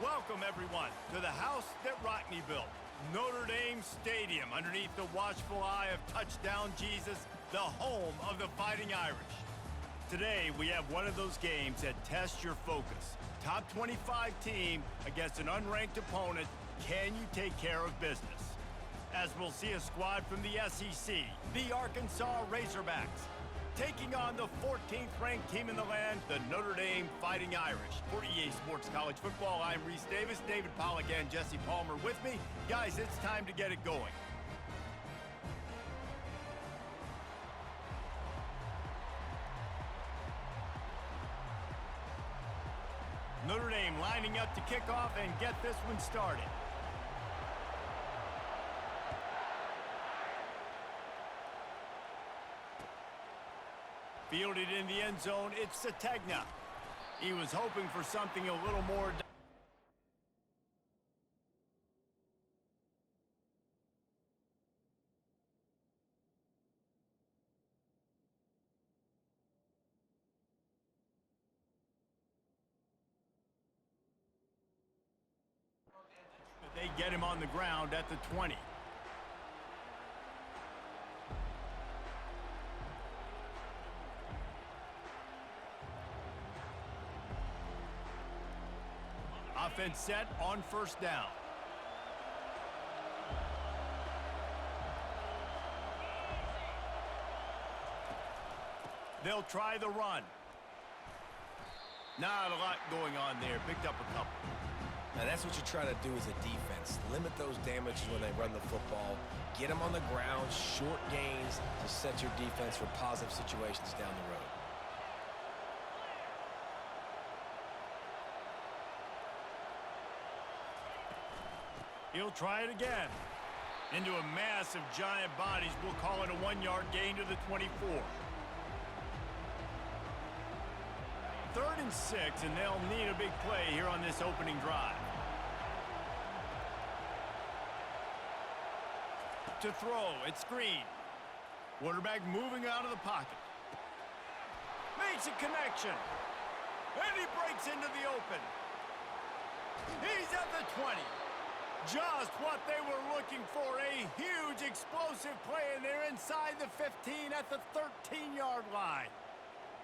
Welcome, everyone, to the house that Rockne built, Notre Dame Stadium, underneath the watchful eye of Touchdown Jesus, the home of the Fighting Irish. Today, we have one of those games that tests your focus. Top 25 team against an unranked opponent. Can you take care of business? As we'll see a squad from the SEC, the Arkansas Razorbacks, taking on the 14th ranked team in the land, the Notre Dame Fighting Irish. For EA Sports College Football, I'm Reese Davis, David Pollack and Jesse Palmer with me. Guys, it's time to get it going. Notre Dame lining up to kick off and get this one started. Fielded in the end zone, it's Sategna. He was hoping for something a little more. They get him on the ground at the 20. Offense set on first down. They'll try the run. Not a lot going on there. Picked up a couple. Now that's what you try to do as a defense. Limit those damages when they run the football. Get them on the ground, short gains to set your defense for positive situations down the road. He'll try it again. Into a mass of giant bodies. We'll call it a 1-yard gain to the 24. 3rd and 6, and they'll need a big play here on this opening drive. To throw, it's Green. Quarterback moving out of the pocket. Makes a connection. And he breaks into the open. He's at the 20. Just what they were looking for, a huge explosive play, and they're inside the 15 at the 13-yard line.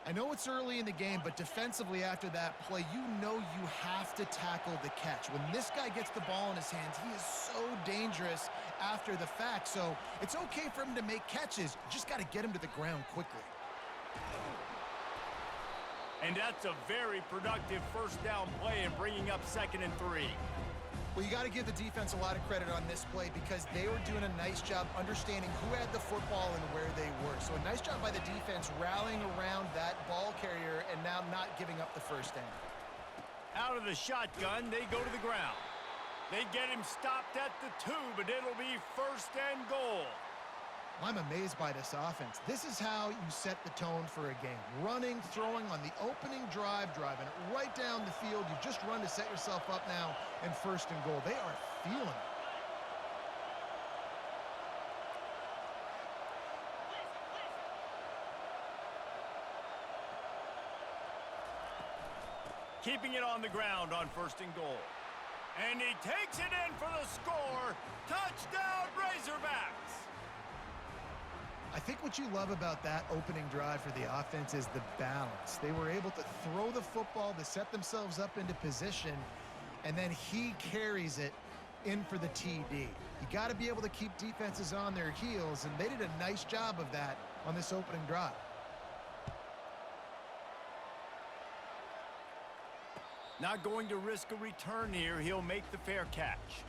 I know it's early in the game, but defensively after that play, you know you have to tackle the catch. When this guy gets the ball in his hands, he is so dangerous after the fact. So it's okay for him to make catches. You just got to get him to the ground quickly. And that's a very productive first down play and bringing up 2nd and 3. Well, you got to give the defense a lot of credit on this play because they were doing a nice job understanding who had the football and where they were. So a nice job by the defense rallying around that ball carrier and now not giving up the first down. Out of the shotgun, they go to the ground. They get him stopped at the 2, but it'll be 1st and goal. I'm amazed by this offense. This is how you set the tone for a game. Running, throwing on the opening drive, driving it right down the field. You've just run to set yourself up now in 1st and goal. They are feeling it. Keeping it on the ground on 1st and goal. And he takes it in for the score. Touchdown, Razorbacks! I think what you love about that opening drive for the offense is the balance. They were able to throw the football to set themselves up into position, and then he carries it in for the TD. You got to be able to keep defenses on their heels, and they did a nice job of that on this opening drive. Not going to risk a return here. He'll make the fair catch.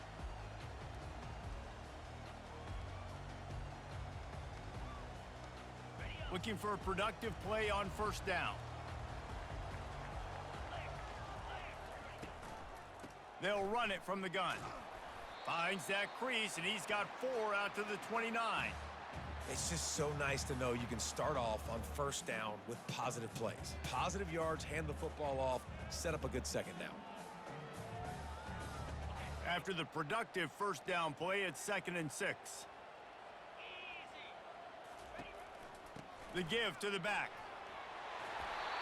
Looking for a productive play on 1st down. They'll run it from the gun. Finds that crease, and he's got 4 out to the 29. It's just so nice to know you can start off on 1st down with positive plays. Positive yards, hand the football off, set up a good 2nd down. After the productive 1st down play, it's 2nd and 6. The give to the back.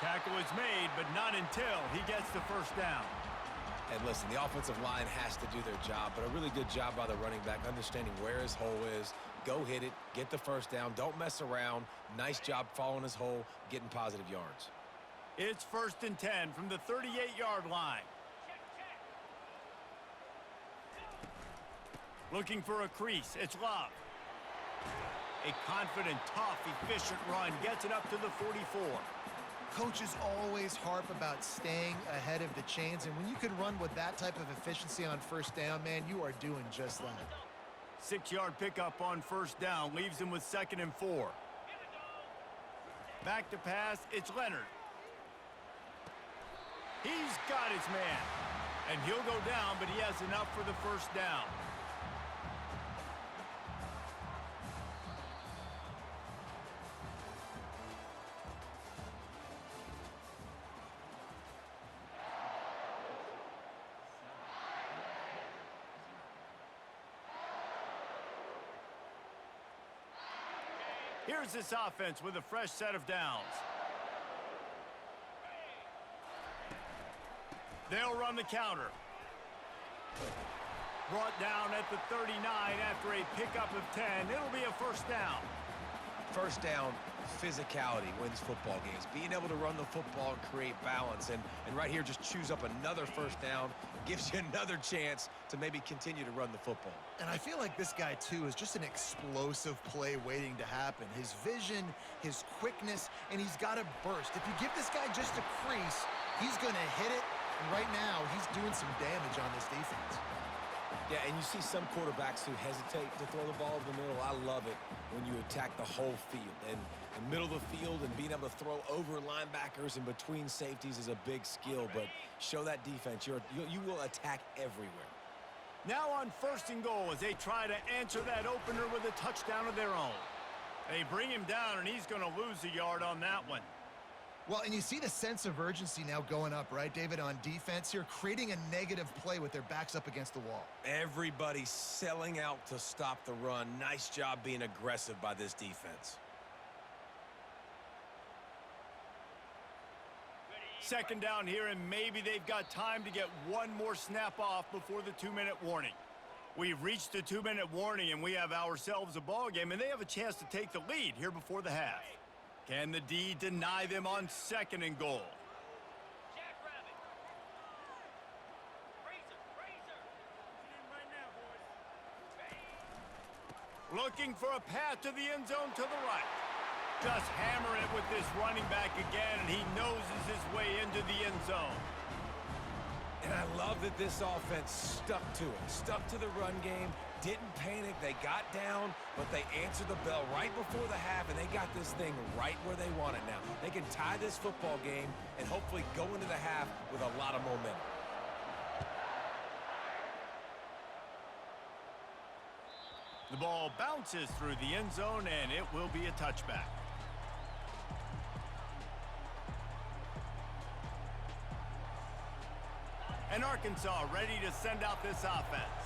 Tackle is made, but not until he gets the 1st down. And listen, the offensive line has to do their job, but a really good job by the running back, understanding where his hole is. Go hit it, get the first down, don't mess around. Nice job following his hole, getting positive yards. It's 1st and 10 from the 38-yard line. Looking for a crease, it's Love. A confident, tough, efficient run gets it up to the 44. Coaches always harp about staying ahead of the chains, and when you can run with that type of efficiency on first down, man, you are doing just that. 6-yard pickup on first down leaves him with 2nd and 4. Back to pass, it's Leonard. He's got his man, and he'll go down, but he has enough for the first down. Here's this offense with a fresh set of downs. They'll run the counter. Brought down at the 39 after a pickup of 10. It'll be a first down. First down, physicality wins football games. Being able to run the football and create balance. And right here, just choose up another first down. Gives you another chance to maybe continue to run the football. And I feel like this guy, too, is just an explosive play waiting to happen. His vision, his quickness, and he's got a burst. If you give this guy just a crease, he's going to hit it. And right now, he's doing some damage on this defense. Yeah, and you see some quarterbacks who hesitate to throw the ball over the middle. I love it when you attack the whole field. And the middle of the field and being able to throw over linebackers and between safeties is a big skill. But show that defense. You will attack everywhere. Now on 1st and goal as they try to answer that opener with a touchdown of their own. They bring him down, and he's going to lose a yard on that one. Well, and you see the sense of urgency now going up, right, David, on defense here, creating a negative play with their backs up against the wall. Everybody selling out to stop the run. Nice job being aggressive by this defense. 2nd down here, and maybe they've got time to get one more snap off before the 2-minute warning. We've reached the 2-minute warning, and we have ourselves a ball game, and they have a chance to take the lead here before the half. Can the D deny them on 2nd and goal? Looking for a path to the end zone to the right. Just hammer it with this running back again, and he noses his way into the end zone. And I love that this offense stuck to it. Stuck to the run game. Didn't panic. They got down, but they answered the bell right before the half, and they got this thing right where they want it now. They can tie this football game and hopefully go into the half with a lot of momentum. The ball bounces through the end zone, and it will be a touchback. And Arkansas ready to send out this offense.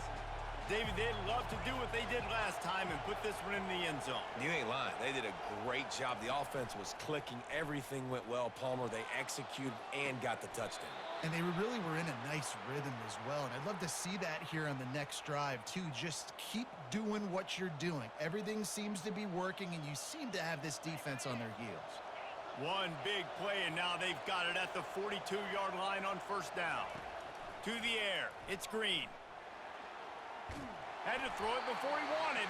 David, they'd love to do what they did last time and put this one in the end zone. You ain't lying. They did a great job. The offense was clicking. Everything went well, Palmer. They executed and got the touchdown. And they really were in a nice rhythm as well. And I'd love to see that here on the next drive, too. Just keep doing what you're doing. Everything seems to be working, and you seem to have this defense on their heels. One big play, and now they've got it at the 42-yard line on first down. To the air, it's Green. Had to throw it before he wanted.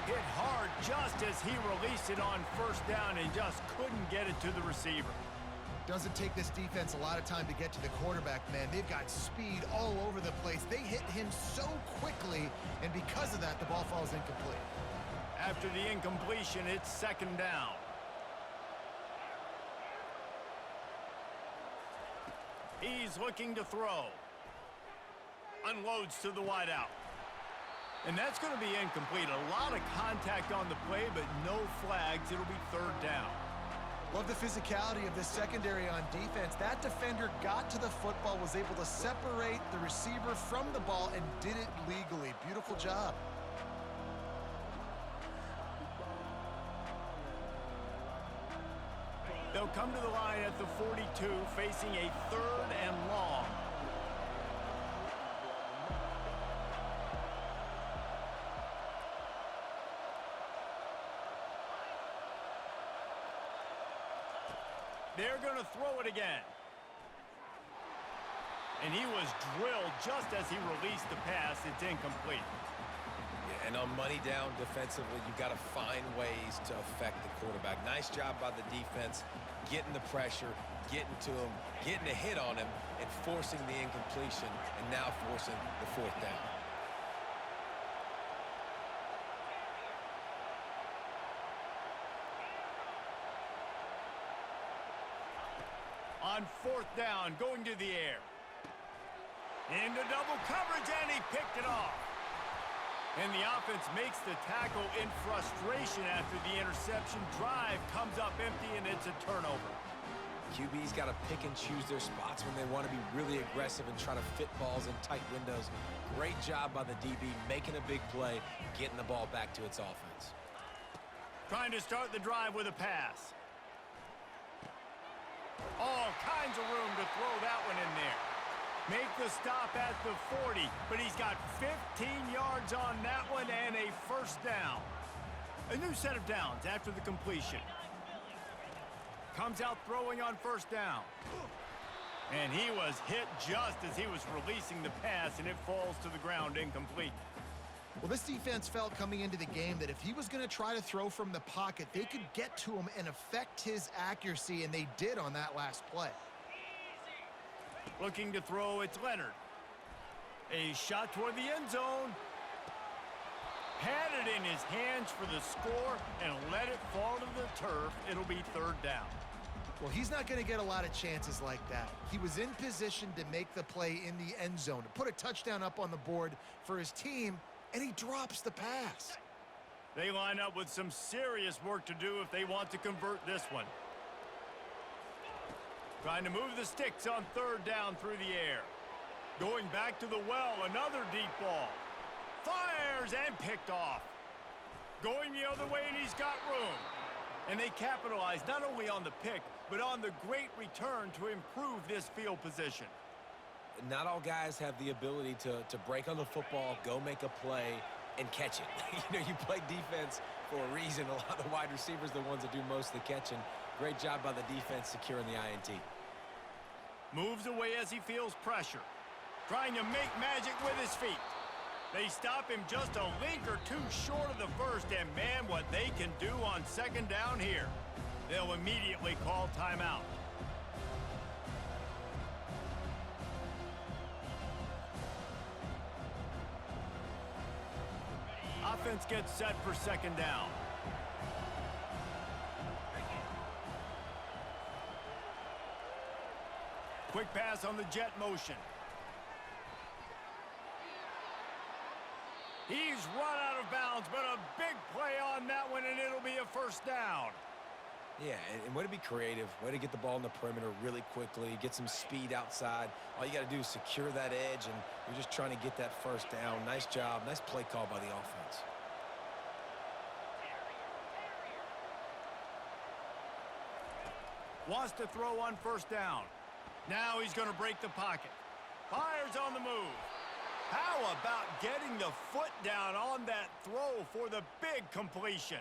Hit hard just as he released it on first down and just couldn't get it to the receiver. Doesn't take this defense a lot of time to get to the quarterback, man. They've got speed all over the place. They hit him so quickly, and because of that, the ball falls incomplete. After the incompletion, it's 2nd down. He's looking to throw. Unloads to the wideout. And that's going to be incomplete. A lot of contact on the play, but no flags. It'll be 3rd down. Love the physicality of the secondary on defense. That defender got to the football, was able to separate the receiver from the ball, and did it legally. Beautiful job. They'll come to the line at the 42, facing a 3rd and long. They're going to throw it again. And he was drilled just as he released the pass. It's incomplete. Yeah, and on money down defensively, you've got to find ways to affect the quarterback. Nice job by the defense, getting the pressure, getting to him, getting a hit on him, and forcing the incompletion, and now forcing the fourth down. On fourth down, going to the air. Into double coverage, and he picked it off. And the offense makes the tackle in frustration after the interception. Drive comes up empty, and it's a turnover. QB's got to pick and choose their spots when they want to be really aggressive and try to fit balls in tight windows. Great job by the DB, making a big play, getting the ball back to its offense. Trying to start the drive with a pass. All kinds of room to throw that one in there. Make the stop at the 40, but he's got 15 yards on that one and a first down. A new set of downs after the completion. Comes out throwing on first down. And he was hit just as he was releasing the pass, and it falls to the ground incomplete. Well, this defense felt coming into the game that if he was going to try to throw from the pocket, they could get to him and affect his accuracy, and they did on that last play. Looking to throw, it's Leonard. A shot toward the end zone. Had it in his hands for the score and let it fall to the turf. It'll be third down. Well, he's not going to get a lot of chances like that. He was in position to make the play in the end zone, to put a touchdown up on the board for his team, and he drops the pass. They line up with some serious work to do if they want to convert this one. Trying to move the sticks on third down through the air. Going back to the well, another deep ball. Fires and picked off. Going the other way, and he's got room. And they capitalize not only on the pick, but on the great return to improve this field position. Not all guys have the ability to break on the football, go make a play, and catch it. You play defense for a reason. A lot of the wide receivers are the ones that do most of the catching. Great job by the defense securing the INT. Moves away as he feels pressure. Trying to make magic with his feet. They stop him just a link or two short of the first, and man, what they can do on second down here. They'll immediately call timeout. Offense gets set for second down. Quick pass on the jet motion. He's run out of bounds, but a big play on that one, and it'll be a first down. Yeah, and way to be creative, way to get the ball in the perimeter really quickly, get some speed outside. All you got to do is secure that edge, and you're just trying to get that first down. Nice job, nice play call by the offense. Wants to throw on first down. Now he's going to break the pocket. Fires on the move. How about getting the foot down on that throw for the big completion?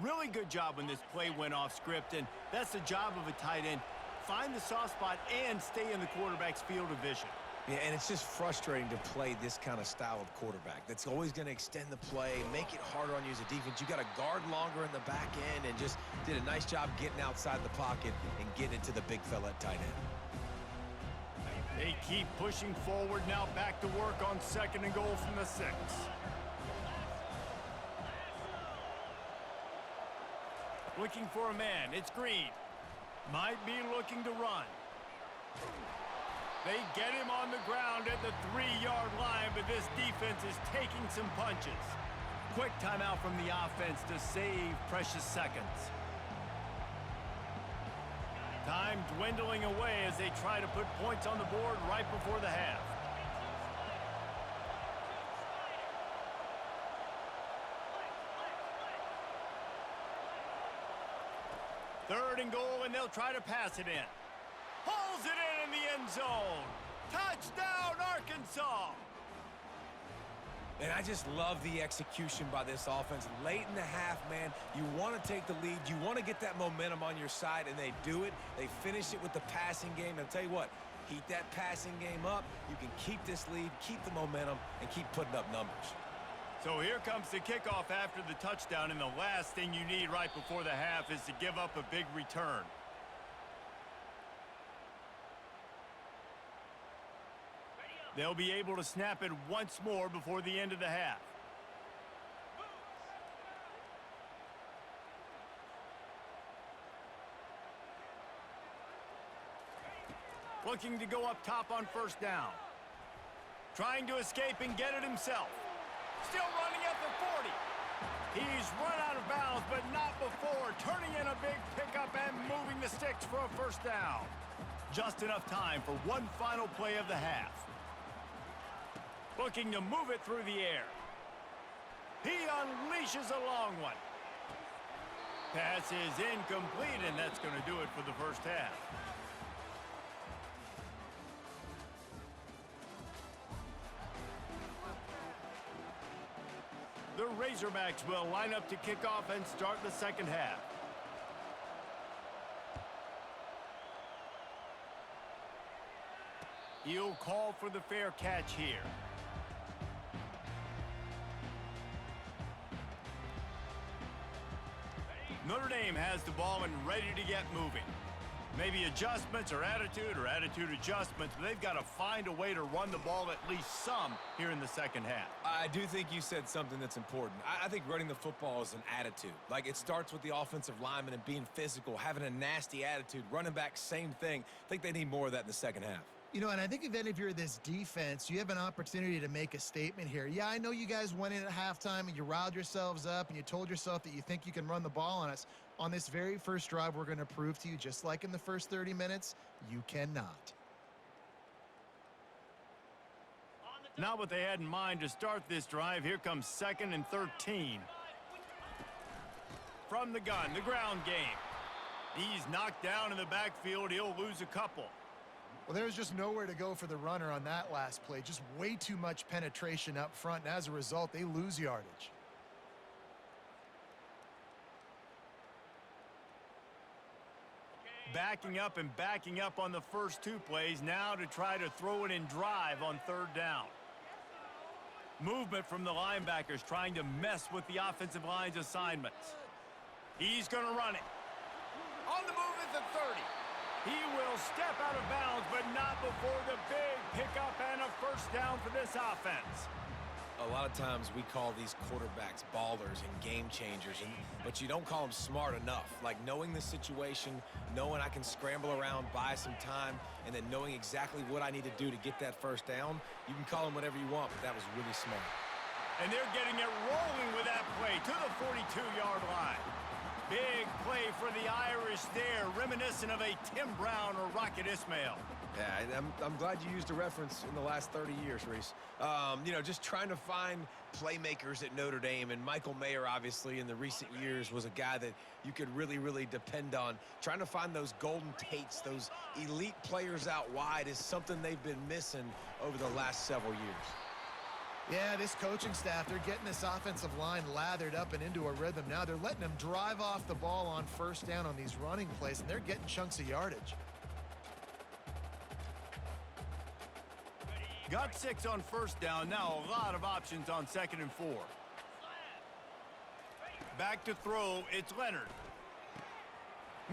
Really good job when this play went off script, and that's the job of a tight end. Find the soft spot and stay in the quarterback's field of vision. Yeah, and it's just frustrating to play this kind of style of quarterback. That's always going to extend the play, make it harder on you as a defense. You got to guard longer in the back end, and just did a nice job getting outside the pocket and getting it to the big fella at tight end. They keep pushing forward, now back to work on second and goal from the 6. Looking for a man, it's Green. Might be looking to run. They get him on the ground at the 3-yard line, but this defense is taking some punches. Quick timeout from the offense to save precious seconds. Time dwindling away as they try to put points on the board right before the half. Third and goal, and they'll try to pass it in. Pulls it in the end zone. Touchdown, Arkansas! And I just love the execution by this offense. Late in the half, man, you want to take the lead. You want to get that momentum on your side, and they do it. They finish it with the passing game. And I'll tell you what, heat that passing game up. You can keep this lead, keep the momentum, and keep putting up numbers. So here comes the kickoff after the touchdown, and the last thing you need right before the half is to give up a big return. They'll be able to snap it once more before the end of the half. Looking to go up top on first down. Trying to escape and get it himself. Still running at the 40. He's run out of bounds, but not before. Turning in a big pickup and moving the sticks for a first down. Just enough time for one final play of the half. Looking to move it through the air. He unleashes a long one. Pass is incomplete, and that's going to do it for the first half. The Razorbacks will line up to kick off and start the second half. He'll call for the fair catch here. Notre Dame has the ball and ready to get moving. Maybe adjustments or attitude adjustments, but they've got to find a way to run the ball at least some here in the second half. I do think you said something that's important. I think running the football is an attitude. Like, it starts with the offensive lineman and being physical, having a nasty attitude. Running back, same thing. I think they need more of that in the second half. You know, and I think if you're this defense, you have an opportunity to make a statement here. Yeah, I know you guys went in at halftime and you riled yourselves up and you told yourself that you think you can run the ball on us. On this very first drive, we're going to prove to you, just like in the first 30 minutes, you cannot. Not what they had in mind to start this drive. Here comes 2nd and 13. From the gun, the ground game. He's knocked down in the backfield. He'll lose a couple. Well, there's just nowhere to go for the runner on that last play. Just way too much penetration up front, and as a result, they lose yardage. Backing up on the first two plays now to try to throw it in drive on third down. Movement from the linebackers trying to mess with the offensive line's assignments. He's going to run it. On the move at the 30. He will step out of bounds, but not before the big pickup and a first down for this offense. A lot of times we call these quarterbacks ballers and game changers, but you don't call them smart enough. Like, knowing the situation, knowing I can scramble around, buy some time, and then knowing exactly what I need to do to get that first down. You can call them whatever you want, but that was really smart. And they're getting it rolling with that play to the 42-yard line. Big play for the Irish there, reminiscent of a Tim Brown or Rocket Ismail. Yeah, I'm glad you used a reference in the last 30 years, Reese. You know, just trying to find playmakers at Notre Dame, and Michael Mayer, obviously, in the recent years was a guy that you could really, really depend on. Trying to find those Golden Tates, those elite players out wide is something they've been missing over the last several years. Yeah, this coaching staff, they're getting this offensive line lathered up and into a rhythm now. They're letting them drive off the ball on first down on these running plays, and they're getting chunks of yardage. Got 6 on first down. Now a lot of options on 2nd and 4. Back to throw. It's Leonard.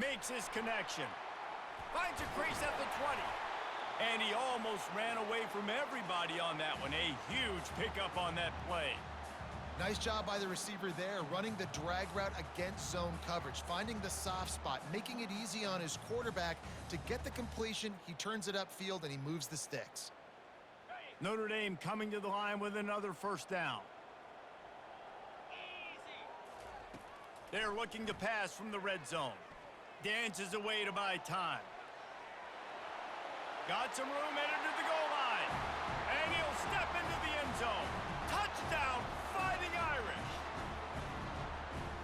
Makes his connection. Finds a crease at the 20. And he almost ran away from everybody on that one. A huge pickup on that play. Nice job by the receiver there, running the drag route against zone coverage, finding the soft spot, making it easy on his quarterback to get the completion. He turns it upfield and he moves the sticks. Notre Dame coming to the line with another first down. They're looking to pass from the red zone. Dances away to buy time. Got some room headed to the goal line. And he'll step into the end zone. Touchdown, Fighting Irish.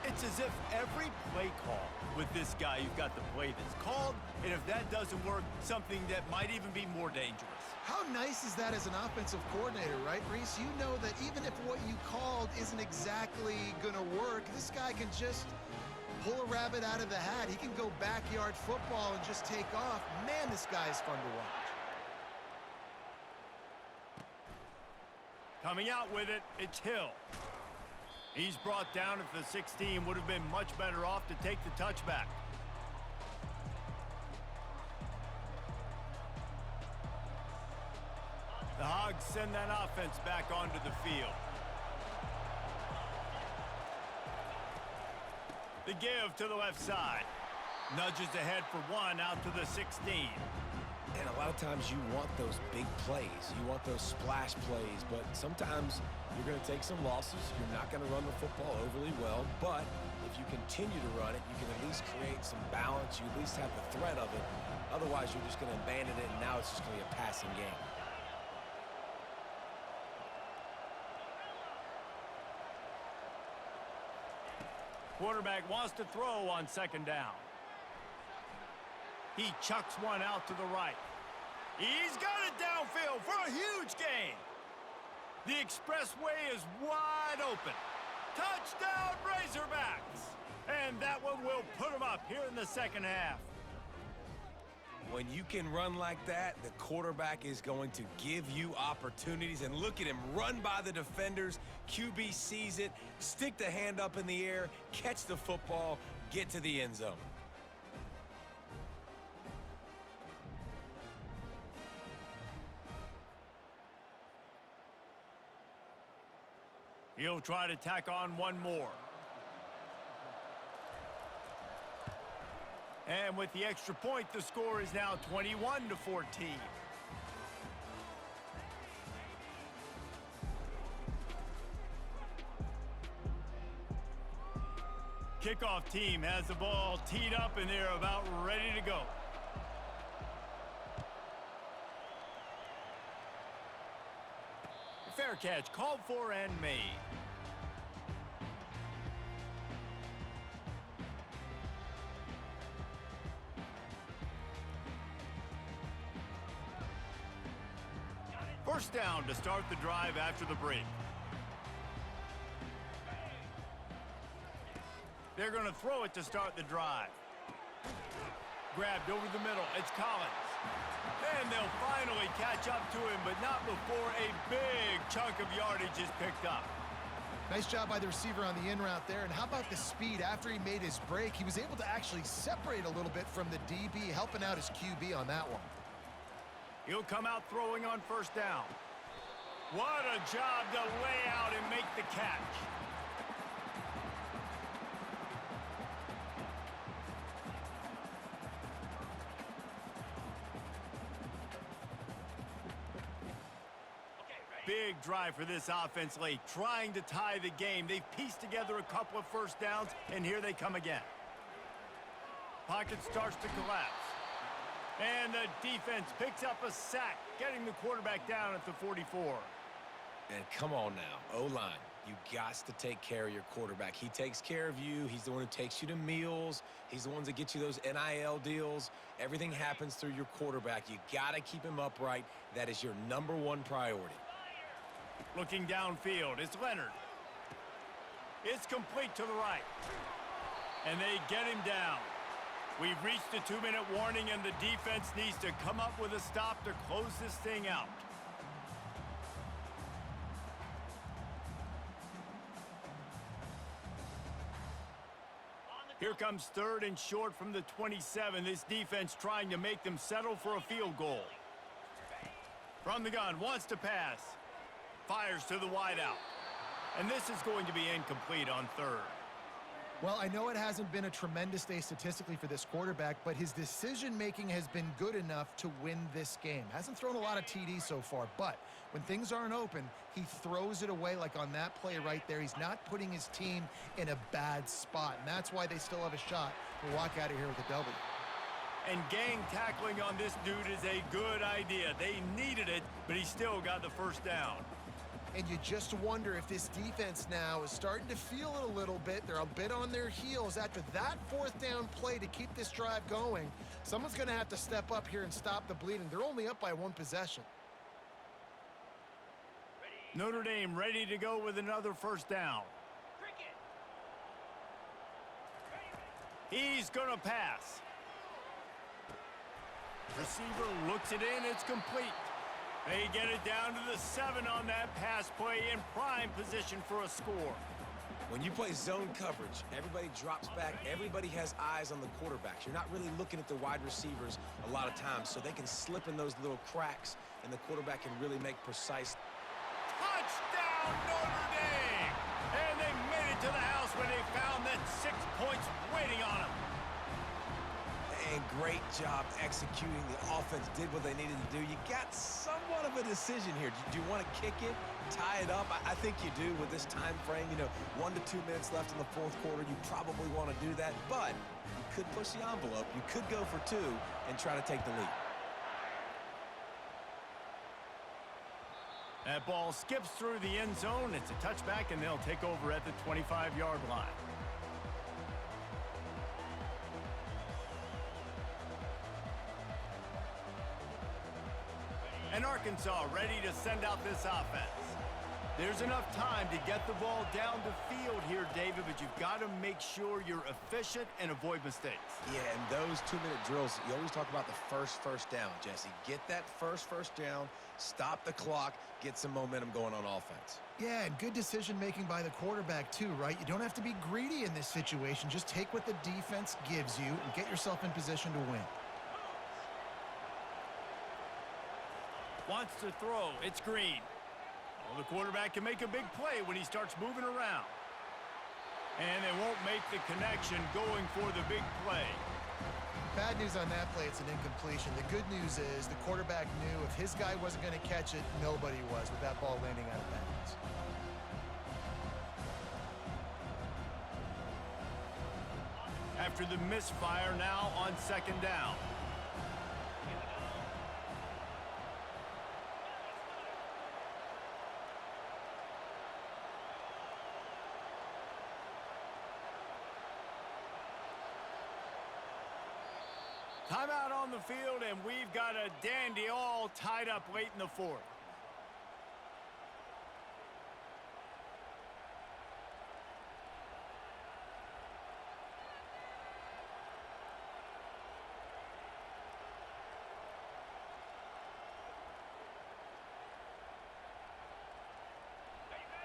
It's It's as if every play call with this guy, you've got the play that's called, and if that doesn't work, something that might even be more dangerous. How nice is that as an offensive coordinator, right, Reese? You know that even if what you called isn't exactly going to work, this guy can just pull a rabbit out of the hat. He can go backyard football and just take off. Man, this guy is fun to watch. Coming out with it, it's Hill. He's brought down at the 16. Would have been much better off to take the touchback. The Hogs send that offense back onto the field. The give to the left side. Nudges ahead for one out to the 16. And a lot of times you want those big plays. You want those splash plays, but sometimes you're going to take some losses. You're not going to run the football overly well, but if you continue to run it, you can at least create some balance. You at least have the threat of it. Otherwise, you're just going to abandon it, and now it's just going to be a passing game. Quarterback wants to throw on second down. He chucks one out to the right. He's got it downfield for a huge gain. The expressway is wide open. Touchdown, Razorbacks! And that one will put them up here in the second half. When you can run like that, the quarterback is going to give you opportunities. And look at him run by the defenders. QB sees it, stick the hand up in the air, catch the football, get to the end zone. He'll try to tack on one more. And with the extra point, the score is now 21-14. Kickoff team has the ball teed up and they're about ready to go. Fair catch called for and made. First down to start the drive after the break. They're going to throw it to start the drive. Grabbed over the middle. It's Collins. And they'll finally catch up to him, but not before a big chunk of yardage is picked up. Nice job by the receiver on the in route there. And how about the speed? After he made his break, he was able to actually separate a little bit from the DB, helping out his QB on that one. He'll come out throwing on first down. What a job to lay out and make the catch. Big drive for this offense late, trying to tie the game. They've pieced together a couple of first downs, and here they come again. Pocket starts to collapse. And the defense picks up a sack, getting the quarterback down at the 44. And come on now, O-line. You got to take care of your quarterback. He takes care of you. He's the one who takes you to meals. He's the one that gets you those NIL deals. Everything happens through your quarterback. You got to keep him upright. That is your #1 priority. Looking downfield, it's Leonard. It's complete to the right. And they get him down. We've reached the 2-minute warning, and the defense needs to come up with a stop to close this thing out. Here comes 3rd and short from the 27. This defense trying to make them settle for a field goal. From the gun, wants to pass. Fires to the wideout. And this is going to be incomplete on 3rd. Well, I know it hasn't been a tremendous day statistically for this quarterback, but his decision-making has been good enough to win this game. Hasn't thrown a lot of TDs so far, but when things aren't open, he throws it away like on that play right there. He's not putting his team in a bad spot, and that's why they still have a shot to walk out of here with a W. And gang tackling on this dude is a good idea. They needed it, but he still got the first down. And you just wonder if this defense now is starting to feel it a little bit. They're a bit on their heels after that fourth down play to keep this drive going. Someone's going to have to step up here and stop the bleeding. They're only up by one possession. Notre Dame ready to go with another first down. He's going to pass. Receiver looks it in. It's complete. They get it down to the 7 on that pass play in prime position for a score. When you play zone coverage, everybody drops back. Everybody has eyes on the quarterbacks. You're not really looking at the wide receivers a lot of times, so they can slip in those little cracks, and the quarterback can really make precise. Touchdown, Notre Dame! And they made it to the house when they found that 6 points waiting on them. And great job executing. The offense did what they needed to do. You got somewhat of a decision here. Do you want to kick it, tie it up? I think you do with this time frame. 1 to 2 minutes left in the fourth quarter. You probably want to do that, but you could push the envelope. You could go for 2 and try to take the lead. That ball skips through the end zone. It's a touchback, and they'll take over at the 25-yard line. And Arkansas ready to send out this offense. There's enough time to get the ball down the field here, David, but you've got to make sure you're efficient and avoid mistakes. Yeah, and those 2-minute drills, you always talk about the first down, Jesse. Get that first down, stop the clock, get some momentum going on offense. Yeah, and good decision-making by the quarterback, too, right? You don't have to be greedy in this situation. Just take what the defense gives you and get yourself in position to win. Wants to throw. It's Green. Well, the quarterback can make a big play when he starts moving around. And they won't make the connection going for the big play. Bad news on that play, it's an incompletion. The good news is the quarterback knew if his guy wasn't going to catch it, nobody was with that ball landing out of bounds. After the misfire, now on second down. Timeout on the field, and we've got a dandy all tied up late in the fourth.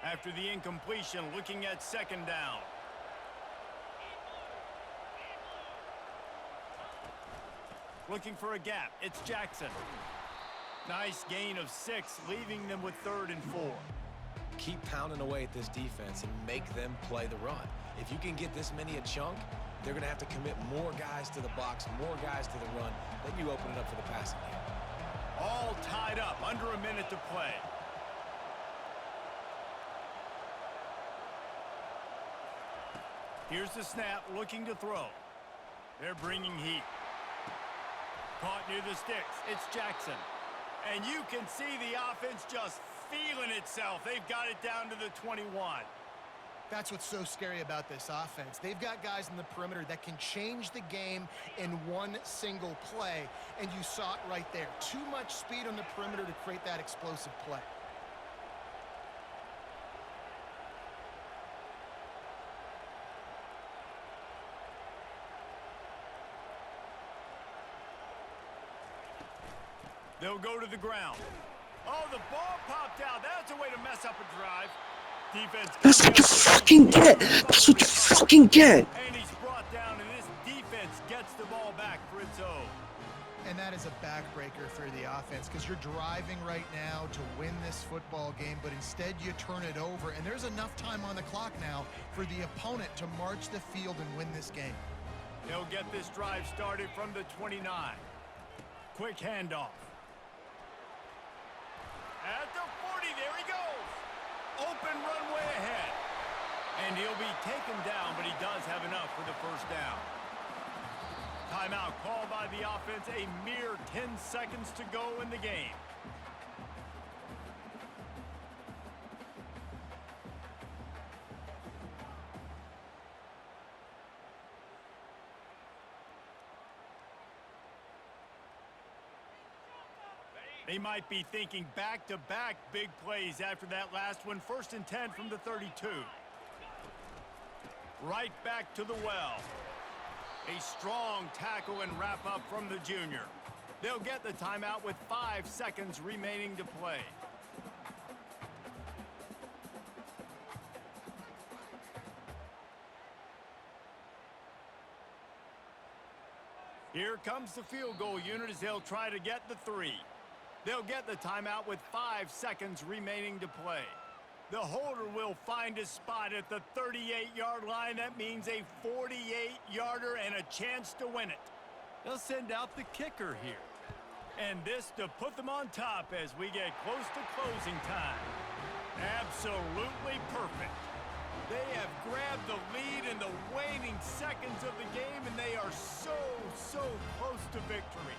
After the incompletion, looking at second down. Looking for a gap. It's Jackson. Nice gain of 6, leaving them with 3rd and 4. Keep pounding away at this defense and make them play the run. If you can get this many a chunk, they're going to have to commit more guys to the box, more guys to the run. Then you open it up for the passing game. All tied up, under a minute to play. Here's the snap, looking to throw. They're bringing heat. Caught near the sticks. It's Jackson. And you can see the offense just feeling itself. They've got it down to the 21. That's what's so scary about this offense. They've got guys in the perimeter that can change the game in one single play. And you saw it right there. Too much speed on the perimeter to create that explosive play. They'll go to the ground. Oh, the ball popped out. That's a way to mess up a drive. Defense. That's what you fucking get. That's what you fucking get. And he's brought down, and this defense gets the ball back for its own. And that is a backbreaker for the offense because you're driving right now to win this football game, but instead you turn it over, and there's enough time on the clock now for the opponent to march the field and win this game. They'll get this drive started from the 29. Quick handoff. At the 40, there he goes. Open runway ahead. And he'll be taken down, but he does have enough for the first down. Timeout called by the offense, a mere 10 seconds to go in the game. They might be thinking back-to-back big plays after that last one. 1st and 10 from the 32. Right back to the well. A strong tackle and wrap-up from the junior. They'll get the timeout with 5 seconds remaining to play. Here comes the field goal unit as they'll try to get the 3. They'll get the timeout with 5 seconds remaining to play. The holder will find his spot at the 38-yard line. That means a 48-yarder and a chance to win it. They'll send out the kicker here. And this to put them on top as we get close to closing time. Absolutely perfect. They have grabbed the lead in the waning seconds of the game, and they are so close to victory.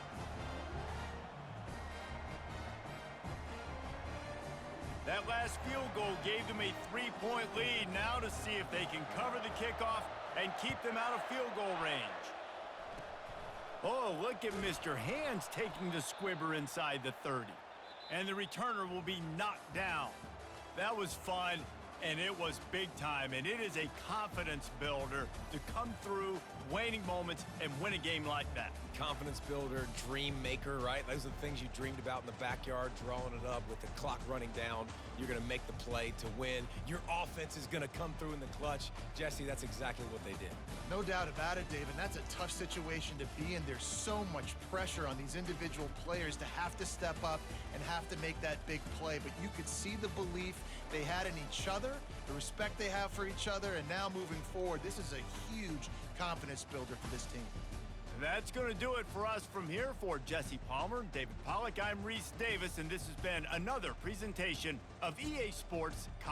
That last field goal gave them a 3-point lead. Now to see if they can cover the kickoff and keep them out of field goal range. Oh, look at Mr. Hands taking the squibber inside the 30. And the returner will be knocked down. That was fun, and it was big time. And it is a confidence builder to come through waning moments and win a game like that. Confidence builder, dream maker, right? Those are the things you dreamed about in the backyard, drawing it up with the clock running down. You're going to make the play to win. Your offense is going to come through in the clutch. Jesse, that's exactly what they did. No doubt about it, Dave, and that's a tough situation to be in. There's so much pressure on these individual players to have to step up and have to make that big play. But you could see the belief they had in each other, the respect they have for each other, and now moving forward, this is a huge confidence builder for this team. That's going to do it for us from here. For Jesse Palmer, David Pollack, I'm Reese Davis, and this has been another presentation of EA Sports College.